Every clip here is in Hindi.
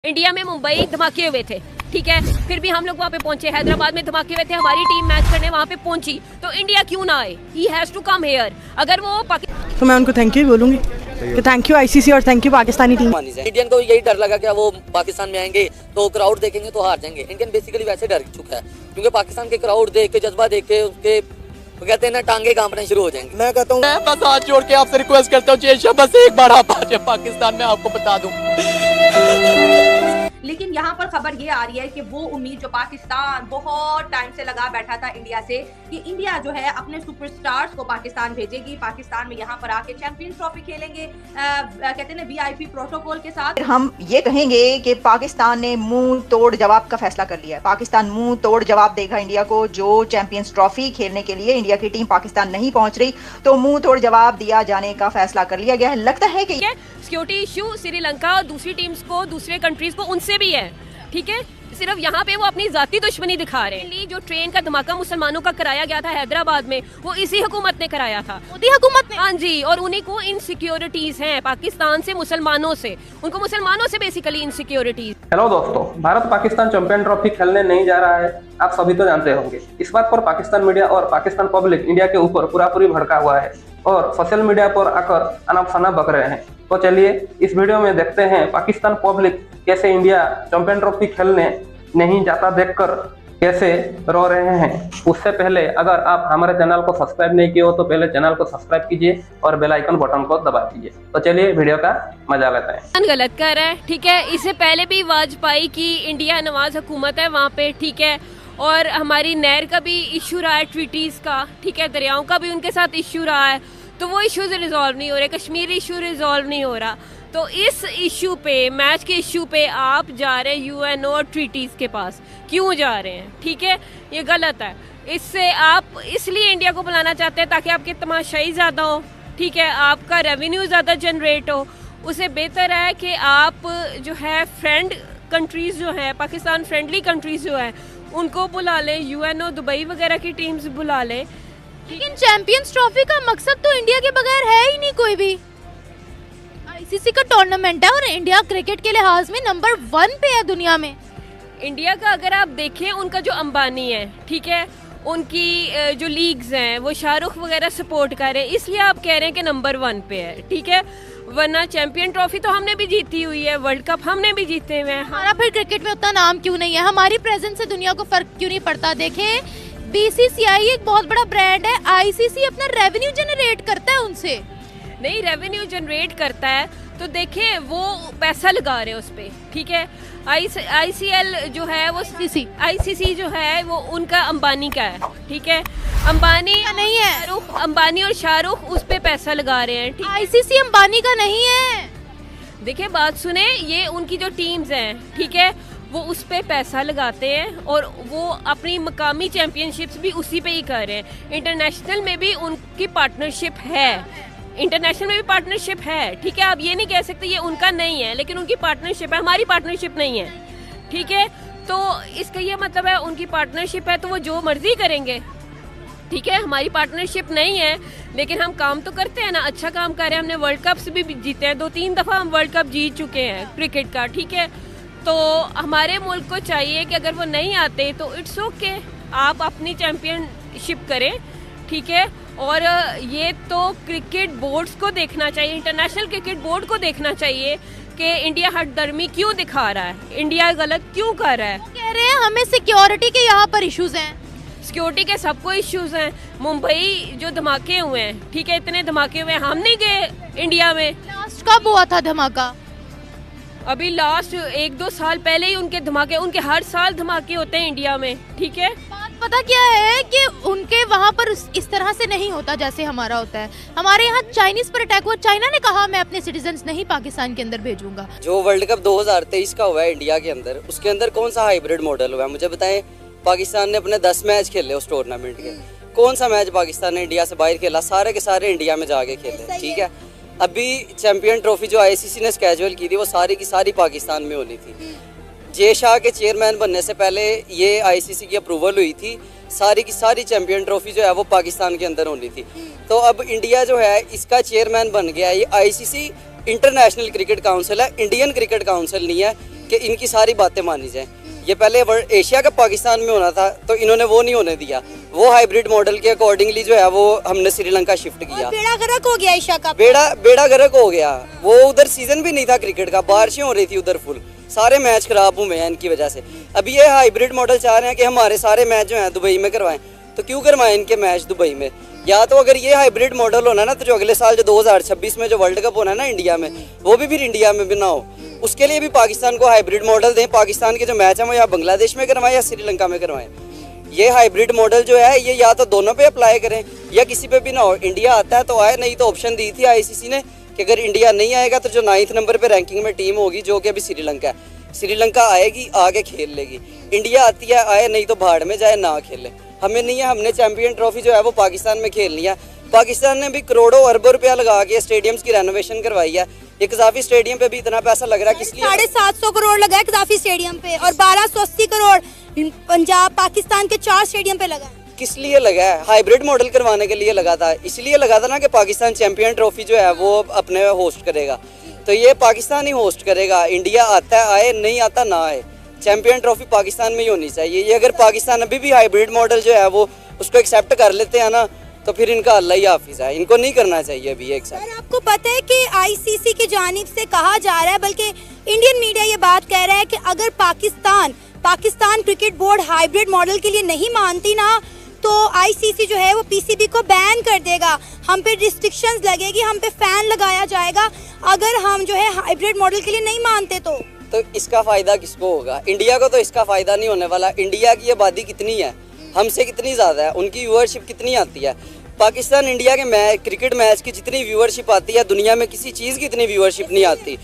इंडिया में मुंबई धमाके हुए थे, ठीक है, फिर भी हम लोग वहाँ पे पहुंचे। हैदराबाद में धमाके हुए थे, हमारी टीम मैच करने वहाँ पे पहुंची, तो इंडिया क्यों ना आए? He has to come here. अगर वो तो मैं उनको थैंक यू बोलूंगी कि थैंक यू आईसीसी और thank you Pakistani team. Indian को यही डर लगा कि वो पाकिस्तान में आएंगे तो क्राउड देखेंगे तो हार जाएंगे। इंडियन बेसिकली वैसे डर चुका है क्योंकि पाकिस्तान के क्राउड देख के, जज्बा देख के, उसके कहते हैं ना, टांगे कांपने शुरू हो जाएंगे। मैं कहता हूँ, मैं बस हाथ जोड़ के आपसे रिक्वेस्ट करता हूँ, जय बस एक बार आप आ जाए पाकिस्तान में, आपको बता दूं। लेकिन यहाँ पर खबर ये आ रही है कि वो उम्मीद जो पाकिस्तान बहुत टाइम से लगा बैठा था इंडिया से, कि इंडिया जो है अपने सुपरस्टार्स को पाकिस्तान भेजेगी, पाकिस्तान में यहाँ पर आके चैंपियंस ट्रॉफी खेलेंगे, कहते हैं वीआईपी प्रोटोकॉल के साथ। हम ये कहेंगे कि पाकिस्तान ने मुंह तोड़ जवाब का फैसला कर लिया है। पाकिस्तान मुंह तोड़ जवाब देगा इंडिया को। जो चैंपियंस ट्रॉफी खेलने के लिए इंडिया की टीम पाकिस्तान नहीं पहुंच रही, तो मुंह तोड़ जवाब दिया जाने का फैसला कर लिया गया है। लगता है कि सिक्योरिटी इशू श्रीलंका और दूसरी टीम्स को, दूसरे कंट्रीज को, उनसे भी है, ठीक है। सिर्फ यहाँ पे वो अपनी जाती दुश्मनी दिखा रहे हैं। जो ट्रेन का धमाका मुसलमानों का कराया गया था हैदराबाद में, वो इसी हुकूमत ने कराया था, मोदी हुकूमत ने। हाँ जी, और उन्हीं को इनसिक्योरिटीज हैं पाकिस्तान से, मुसलमानों से, उनको मुसलमानों से बेसिकली इनसिक्योरिटीज। हेलो दोस्तों, भारत पाकिस्तान चैंपियन ट्रॉफी खेलने नहीं जा रहा है, आप सभी तो जानते होंगे। इस बात पर पाकिस्तान मीडिया और पाकिस्तान पब्लिक इंडिया के ऊपर पूरी भड़का हुआ है और सोशल मीडिया पर आकर अनाप शनाप बक रहे हैं। तो चलिए इस वीडियो में देखते हैं पाकिस्तान पब्लिक कैसे इंडिया चैंपियन ट्रॉफी खेलने नहीं जाता देखकर कैसे रो रहे हैं। उससे पहले अगर आप हमारे चैनल को सब्सक्राइब नहीं किए हो तो पहले चैनल को सब्सक्राइब कीजिए और बेल आइकन बटन को दबा दीजिए। तो चलिए वीडियो का मजा लेते हैं। गलत कर रहा है, ठीक है। इससे पहले भी वाजपेयी की इंडिया नवाज हुकूमत है वहाँ पे, ठीक है, और हमारी नहर का भी इशू रहा है, ट्वीटीज का, ठीक है, दरियाओं का भी उनके साथ इशू रहा है, तो वो इश्यूज रिजॉल्व नहीं हो रहे, कश्मीर इशू रिजॉल्व नहीं हो रहा। तो इस इशू पे, मैच के इशू पे आप जा रहे हैं यूएनओ और ट्रीटीज के पास, क्यों जा रहे हैं? ठीक है, ये गलत है। इससे आप इसलिए इंडिया को बुलाना चाहते हैं ताकि आपके तमाशाई ज़्यादा हो, ठीक है, आपका रेवेन्यू ज़्यादा जनरेट हो। उससे बेहतर है कि आप जो है फ्रेंड कंट्रीज़ जो है, पाकिस्तान फ्रेंडली कंट्रीज़ जो है, उनको बुला लें, यूएनओ दुबई वगैरह की टीम्स बुला लें। लेकिन चैंपियंस ट्रॉफी का मकसद तो इंडिया के बगैर है ही नहीं कोई भी। आईसीसी का टूर्नामेंट है और इंडिया क्रिकेट के लिहाज में नंबर 1 पे है दुनिया में। इंडिया का अगर आप देखें, उनका जो अंबानी है, ठीक है, उनकी जो लीग्स हैं वो शाहरुख वगैरह सपोर्ट कर रहे हैं, इसलिए आप कह रहे हैं कि नंबर 1 पे है, ठीक है। वरना चैंपियन ट्रॉफी तो हमने भी जीती हुई है, वर्ल्ड कप हमने भी जीते हुए हैं। हमारा फिर क्रिकेट में उतना नाम क्यों नहीं है? हमारी प्रेजेंस से दुनिया को फर्क क्यों नहीं पड़ता? देखें, बीसीसीआई एक बहुत बड़ा ब्रांड है, आईसीसी अपना रेवेन्यू जनरेट करता है उनसे। नहीं, रेवेन्यू जनरेट करता है तो देखें वो पैसा लगा रहे हैं उस पे, ठीक है। आईसीएल जो है वो आईसीसी जो है वो उनका अंबानी का है, ठीक है। अंबानी नहीं है, अंबानी और शाहरुख उस पे पैसा लगा रहे हैं, ठीक है। आईसीसी अंबानी का नहीं है। देखिए, बात सुने, ये उनकी जो टीम्स हैं, ठीक है, वो उस पे पैसा लगाते हैं और वो अपनी मकामी चैंपियनशिप्स भी उसी पे ही कर रहे हैं। इंटरनेशनल में भी उनकी पार्टनरशिप है, इंटरनेशनल में भी पार्टनरशिप है, ठीक है। आप ये नहीं कह सकते ये उनका नहीं है, लेकिन उनकी पार्टनरशिप है, हमारी पार्टनरशिप नहीं है, ठीक है। तो इसका ये मतलब है उनकी पार्टनरशिप है तो वो जो मर्जी करेंगे, ठीक है। हमारी पार्टनरशिप नहीं है, लेकिन हम काम तो करते हैं ना, अच्छा काम कर रहे हैं। हमने वर्ल्ड कप भी जीते हैं, 2-3 दफ़ा हम वर्ल्ड कप जीत चुके हैं क्रिकेट का, ठीक है। तो हमारे मुल्क को चाहिए कि अगर वो नहीं आते तो इट्स ओके, आप अपनी चैंपियनशिप करें, ठीक है। और ये तो क्रिकेट बोर्ड्स को देखना चाहिए, इंटरनेशनल क्रिकेट बोर्ड को देखना चाहिए कि इंडिया हठधर्मी क्यों दिखा रहा है, इंडिया गलत क्यों कर रहा है। कह रहे हैं हमें सिक्योरिटी के यहाँ पर इश्यूज हैं। सिक्योरिटी के सबको इश्यूज हैं। मुंबई जो धमाके हुए हैं, ठीक है, इतने धमाके हुए हैं, हम नहीं गए इंडिया में। लास्ट कब हुआ था धमाका? अभी लास्ट 1-2 साल पहले ही उनके धमाके, उनके हर साल धमाके होते हैं इंडिया में, ठीक है। बात पता क्या है कि उनके वहाँ पर इस तरह से नहीं होता जैसे हमारा होता है। हमारे यहाँ चाइनीज पर अटैक हुआ, चाइना ने कहा मैं अपने सिटीजन्स नहीं पाकिस्तान के अंदर भेजूंगा। जो वर्ल्ड कप 2023 का हुआ है इंडिया के अंदर, उसके अंदर कौन सा हाइब्रिड मॉडल हुआ है मुझे बताएं। पाकिस्तान ने अपने 10 मैच खेले उस टूर्नामेंट के, कौन सा मैच पाकिस्तान ने इंडिया से बाहर खेला? सारे के सारे इंडिया में जाके खेले, ठीक है। अभी चैंपियन ट्रॉफी जो आईसीसी ने स्केड्यूल की थी वो सारी की सारी पाकिस्तान में होनी थी। जे शाह के चेयरमैन बनने से पहले ये आईसीसी की अप्रूवल हुई थी, सारी की सारी चैंपियन ट्रॉफी जो है वो पाकिस्तान के अंदर होनी थी। तो अब इंडिया जो है इसका चेयरमैन बन गया। ये आईसीसी इंटरनेशनल क्रिकेट काउंसिल है, इंडियन क्रिकेट काउंसिल नहीं है। कि इनकी सारी बातें मानी जाएं। ये पहले एशिया कप पाकिस्तान में होना था तो इन्होंने वो नहीं होने दिया, वो हाइब्रिड मॉडल के अकॉर्डिंगली जो है वो हमने श्रीलंका शिफ्ट किया। बेड़ा गर्क हो गया एशिया कप, बेड़ा गर्क हो गया। वो उधर सीजन भी नहीं था क्रिकेट का, बारिशें हो रही थी उधर फुल, सारे मैच खराब हुए हैं इनकी वजह से। अभी ये हाइब्रिड मॉडल चाह रहे हैं कि हमारे सारे मैच जो हैं दुबई में करवाएं, तो क्यों करवाएं इनके मैच दुबई में? या तो अगर ये हाइब्रिड मॉडल होना ना तो जो अगले साल जो 2026 में जो वर्ल्ड कप होना है ना इंडिया में, वो भी फिर इंडिया में भी ना हो। उसके लिए भी पाकिस्तान को हाइब्रिड मॉडल दें, पाकिस्तान के जो मैच हैं वो या बांग्लादेश में करवाएं या श्रीलंका में करवाएं। ये हाइब्रिड मॉडल जो है ये या तो दोनों पे अप्लाई करें या किसी पे भी ना हो। इंडिया आता है तो आए, नहीं तो ऑप्शन दी थी आईसीसी ने कि अगर इंडिया नहीं आएगा तो जो 9th नंबर पे रैंकिंग में टीम होगी जो कि अभी श्रीलंका है, श्रीलंका आएगी आगे खेल लेगी। इंडिया आती है आए, नहीं तो भाड़ में जाए ना खेले। हमें नहीं है, हमने चैंपियन ट्रॉफी जो है वो पाकिस्तान में खेलनी है। पाकिस्तान ने भी करोड़ों अरबों रुपया लगा के स्टेडियम्स की रेनोवेशन करवाई है। ये कज़ाफी स्टेडियम पे भी इतना पैसा लग रहा है, किस लिए? 750 करोड़ लगा है कज़ाफी स्टेडियम पे और 1280 करोड़ पंजाब पाकिस्तान के 4 स्टेडियम पे लगा है। किस लिए लगा है? हाइब्रिड मॉडल करवाने के लिए लगा था। इसलिए लगा था ना कि पाकिस्तान चैंपियन ट्रॉफी जो है वो अपने होस्ट करेगा, तो ये पाकिस्तान ही होस्ट करेगा। इंडिया आता है आए, नहीं आता ना आए, चैंपियन ट्रॉफी पाकिस्तान में ही होनी चाहिए। ये अगर पाकिस्तान अभी भी हाइब्रिड मॉडल जो है वो उसको एक्सेप्ट कर लेते हैं ना तो फिर इनका अल्लाह ही हाफिज है, इनको नहीं करना चाहिए अभी एक साथ। आपको पता है कि आईसीसी की जानिब से कहा जा रहा है, बल्कि इंडियन मीडिया ये बात कह रहा है कि अगर Pakistan cricket board hybrid model के लिए नहीं मानती ना तो आईसीसी जो है वो पीसीबी को बैन कर देगा, हम पे रिस्ट्रिक्शंस लगेगी, हम पे फैन लगाया जाएगा अगर हम जो है हाइब्रिड मॉडल के लिए नहीं मानते तो इसका फायदा किसको होगा? इंडिया को तो इसका फायदा नहीं होने वाला। इंडिया की आबादी कितनी है, हमसे कितनी ज़्यादा है, उनकी व्यूअरशिप कितनी आती है? पाकिस्तान इंडिया के क्रिकेट मैच की जितनी व्यूअरशिप आती है दुनिया में किसी चीज़ की इतनी व्यूअरशिप नहीं आती।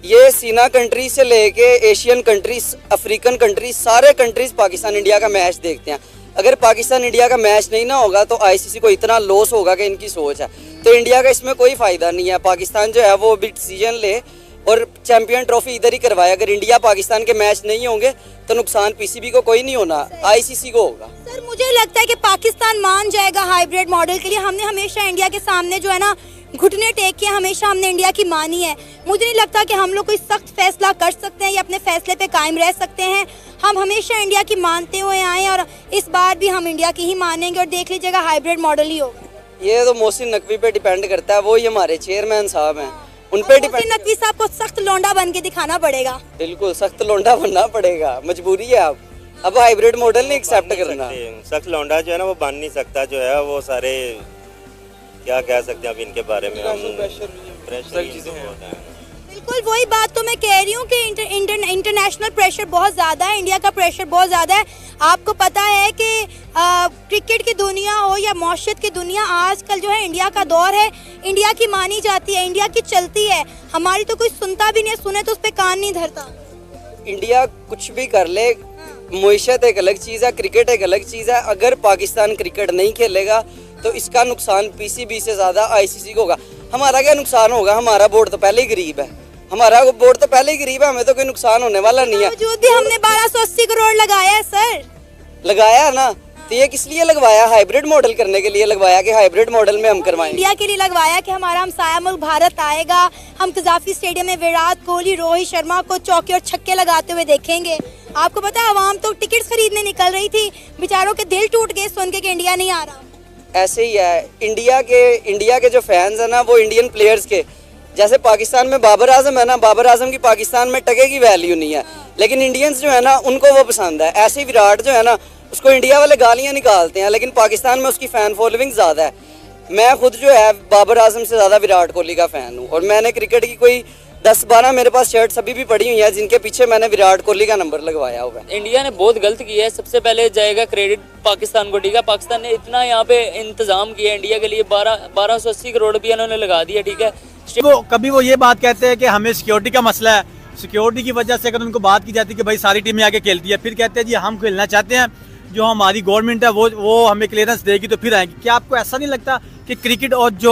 ये सीना कंट्रीज से लेके एशियन कंट्रीज, अफ्रीकन कंट्रीज, सारे कंट्रीज पाकिस्तान इंडिया का मैच देखते हैं। अगर पाकिस्तान इंडिया का मैच नहीं ना होगा तो आईसीसी को इतना लॉस होगा कि इनकी सोच है, तो इंडिया का इसमें कोई फ़ायदा नहीं है। पाकिस्तान जो है वो भी डिसीजन ले और चैंपियन ट्रॉफी इधर ही करवाए। अगर इंडिया पाकिस्तान के मैच नहीं होंगे तो नुकसान पीसीबी को कोई नहीं होना, आईसीसी को होगा। सर मुझे लगता है कि पाकिस्तान मान जाएगा हाइब्रिड मॉडल के लिए। हमने हमेशा इंडिया के सामने जो है ना घुटने टेक के हमेशा हमने इंडिया की मानी है। मुझे नहीं लगता कि हम लोग कोई सख्त फैसला कर सकते हैं या अपने फैसले पे कायम रह सकते हैं। हम हमेशा इंडिया की मानते हुए आए और इस बार भी हम इंडिया की ही मानेंगे और देख लीजिएगा हाइब्रिड मॉडल ही होगा। ये तो मोहसिन नकवी पे डिपेंड करता है, वो ही हमारे चेयरमैन साहब हैं, उन पे डिपेंड। नकवी साहब को सख्त लौंडा बन के दिखाना पड़ेगा। बिल्कुल सख्त लौंडा बनना पड़ेगा, मजबूरी है। अब हाइब्रिड मॉडल नहीं एक्सेप्ट करना। सख्त लौंडा जो है ना वो बन नहीं सकता, जो है वो सारे क्या कह सकते हैं अब इनके बारे में, हम प्रेशर होता है। बिल्कुल वही बात तो मैं कह रही हूँ कि इंटरनेशनल प्रेशर बहुत ज़्यादा है, इंडिया का प्रेशर बहुत ज़्यादा है। आपको पता है कि क्रिकेट की दुनिया हो या मौशत की दुनिया, आजकल जो है इंडिया का दौर है, इंडिया की मानी जाती है, इंडिया की चलती है, हमारी तो कोई सुनता भी नहीं, सुने तो उस पर कान नहीं धरता। इंडिया कुछ भी कर ले, मुईशत एक अलग चीज़ है, क्रिकेट एक अलग चीज़ है। अगर पाकिस्तान क्रिकेट नहीं खेलेगा तो इसका नुकसान पीसीबी से ज़्यादा आईसीसी को होगा। हमारा क्या नुकसान होगा? हमारा बोर्ड तो पहले ही गरीब है, हमारा बोर्ड तो पहले ही गरीब है, हमें तो कोई नुकसान होने वाला नहीं है। बावजूद भी हमने 1280 करोड़ लगाया है सर। लगाया ना, तो ये किस लिए लगवाया? हाइब्रिड मॉडल करने के लिए लगवाया कि हाइब्रिड मॉडल में हम करवाएं। इंडिया के लिए लगवाया कि हमारा हमसाया मुल्क भारत आएगा, हम कज़ाफी स्टेडियम में विराट कोहली, रोहित शर्मा को चौके और छक्के लगाते हुए देखेंगे। आपको पता है आवाम तो टिकट खरीदने निकल रही थी, बेचारों के दिल टूट गए सुन के कि इंडिया नहीं आ रहा। ऐसे ही है, इंडिया के जो फैंस है ना वो इंडियन प्लेयर्स के, जैसे पाकिस्तान में बाबर आजम है ना, बाबर आजम की पाकिस्तान में टके की वैल्यू नहीं है, लेकिन इंडियंस जो है ना उनको वो पसंद है। ऐसे ही विराट जो है ना उसको इंडिया वाले गालियाँ निकालते हैं, लेकिन पाकिस्तान में उसकी फ़ैन फॉलोइंग ज़्यादा है। मैं खुद जो है बाबर आजम से ज़्यादा विराट कोहली का फ़ैन हूँ, और मैंने क्रिकेट की कोई 10-12 मेरे पास शर्ट्स अभी भी पड़ी हुई है जिनके पीछे मैंने विराट कोहली का नंबर लगवाया हुआ है। इंडिया ने बहुत गलत किया है, सबसे पहले जाएगा क्रेडिट पाकिस्तान को। ठीक है, पाकिस्तान ने इतना यहाँ पे इंतजाम किया इंडिया के लिए, 1280 करोड़ रुपया उन्होंने लगा दिया। ठीक है, कभी वो ये बात कहते हैं कि हमें सिक्योरिटी का मसला है, सिक्योरिटी की वजह से अगर उनको बात की जाती है कि भाई सारी टीमें आके खेलती है, फिर कहते हैं जी हम खेलना चाहते हैं, जो हमारी गवर्नमेंट है वो हमें क्लियरेंस देगी तो फिर आएंगे। क्या आपको ऐसा नहीं लगता कि क्रिकेट और जो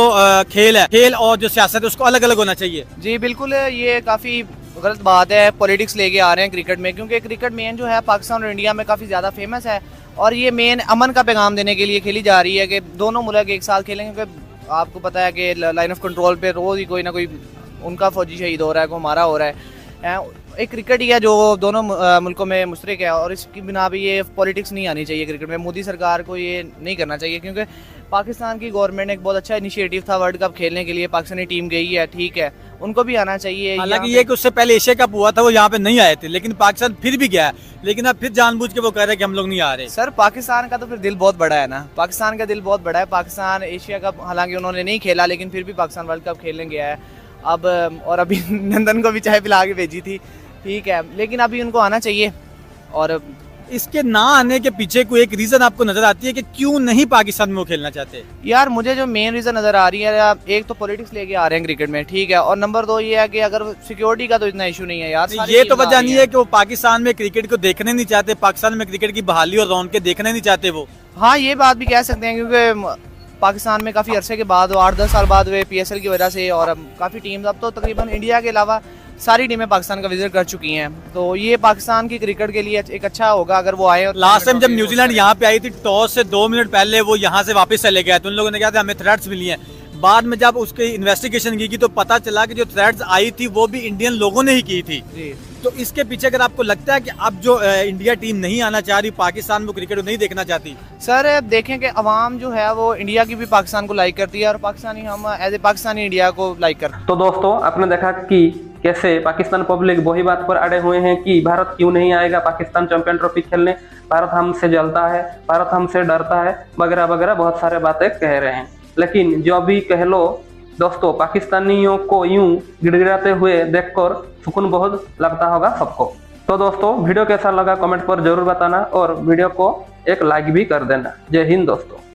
खेल है, खेल और जो सियासत है उसको अलग अलग होना चाहिए? जी बिल्कुल, ये काफ़ी गलत बात है, पॉलिटिक्स लेके आ रहे हैं क्रिकेट में, क्योंकि क्रिकेट मेन जो है पाकिस्तान और इंडिया में काफ़ी ज़्यादा फेमस है, और ये मेन अमन का पैगाम देने के लिए खेली जा रही है कि दोनों मुल्क एक साथ खेलेंगे। क्योंकि आपको पता है कि लाइन ऑफ कंट्रोल पे रोज़ ही कोई ना कोई उनका फौजी शहीद हो रहा है, को हमारा हो रहा है। एक क्रिकेट ही है जो दोनों मुल्कों में मुश्तरक है, और इसकी बिना भी ये पॉलिटिक्स नहीं आनी चाहिए क्रिकेट में। मोदी सरकार को ये नहीं करना चाहिए, क्योंकि पाकिस्तान की गवर्नमेंट ने एक बहुत अच्छा इनिशिएटिव था वर्ल्ड कप खेलने के लिए, पाकिस्तानी टीम गई है, ठीक है, उनको भी आना चाहिए। हालांकि ये कि उससे पहले एशिया कप हुआ था, वो यहाँ पे नहीं आए थे, लेकिन पाकिस्तान फिर भी गया, लेकिन अब फिर जानबूझ के वो कह रहे हैं कि हम लोग नहीं आ रहे। सर पाकिस्तान का तो फिर दिल बहुत बड़ा है ना, पाकिस्तान का दिल बहुत बड़ा है। पाकिस्तान एशिया कप हालांकि उन्होंने नहीं खेला, लेकिन फिर भी पाकिस्तान वर्ल्ड कप खेलने गया है अब, और अभी नंदन को भी चाय पिला के भेजी थी, ठीक है, लेकिन अभी उनको आना चाहिए। और इसके ना आने के पीछे कोई एक रीजन आपको नजर आती है कि क्यों नहीं पाकिस्तान में वो खेलना चाहते? यार मुझे जो मेन रीजन नजर आ रही है, एक तो पॉलिटिक्स लेके आ रहे हैं क्रिकेट में, ठीक है, और नंबर 2 ये है कि अगर सिक्योरिटी का तो इतना इशू नहीं है यार। ये तो वजह नहीं है कि वो पाकिस्तान में क्रिकेट को देखने नहीं चाहते, पाकिस्तान में क्रिकेट की बहाली और रौनकें देखने नहीं चाहते वो। हाँ ये बात भी कह सकते हैं, क्योंकि पाकिस्तान में काफ़ी अरसे के बाद 8-10 साल बाद वे PSL की वजह से, और काफ़ी टीम्स अब तो तकरीबन इंडिया के अलावा सारी टीमें पाकिस्तान का विजिट कर चुकी हैं, तो ये पाकिस्तान की क्रिकेट के लिए एक अच्छा होगा अगर वो आए। और लास्ट टाइम जब न्यूजीलैंड यहाँ पे आई थी, टॉस से 2 मिनट पहले वो यहाँ से वापस चले गए, तो उन लोगों ने कहा था हमें थ्रेट्स मिली हैं। बाद में जब उसकी इन्वेस्टिगेशन की तो पता चला कि जो थ्रेट्स आई थी वो भी इंडियन लोगों ने ही की थी। तो इसके पीछे अगर आपको लगता है कि अब जो इंडिया टीम नहीं आना चाह रही पाकिस्तान में, क्रिकेट नहीं देखना चाहती? सर देखें कि अवाम जो है वो इंडिया की भी पाकिस्तान को लाइक करती है, और पाकिस्तानी हम एज ए पाकिस्तानी इंडिया को लाइक करते हैं। तो दोस्तों आपने देखा कि कैसे पाकिस्तान पब्लिक वही बात पर अड़े हुए हैं कि भारत क्यों नहीं आएगा पाकिस्तान चैंपियन ट्रॉफी खेलने, भारत हमसे जलता है, भारत हमसे डरता है, वगैरह वगैरह बहुत सारे बातें कह रहे हैं। लेकिन जो भी कह लो दोस्तों, पाकिस्तानियों को यूं गिड़गिड़ाते हुए देखकर सुकून बहुत लगता होगा सबको। तो दोस्तों वीडियो कैसा लगा कमेंट पर जरूर बताना, और वीडियो को एक लाइक भी कर देना। जय हिंद दोस्तों।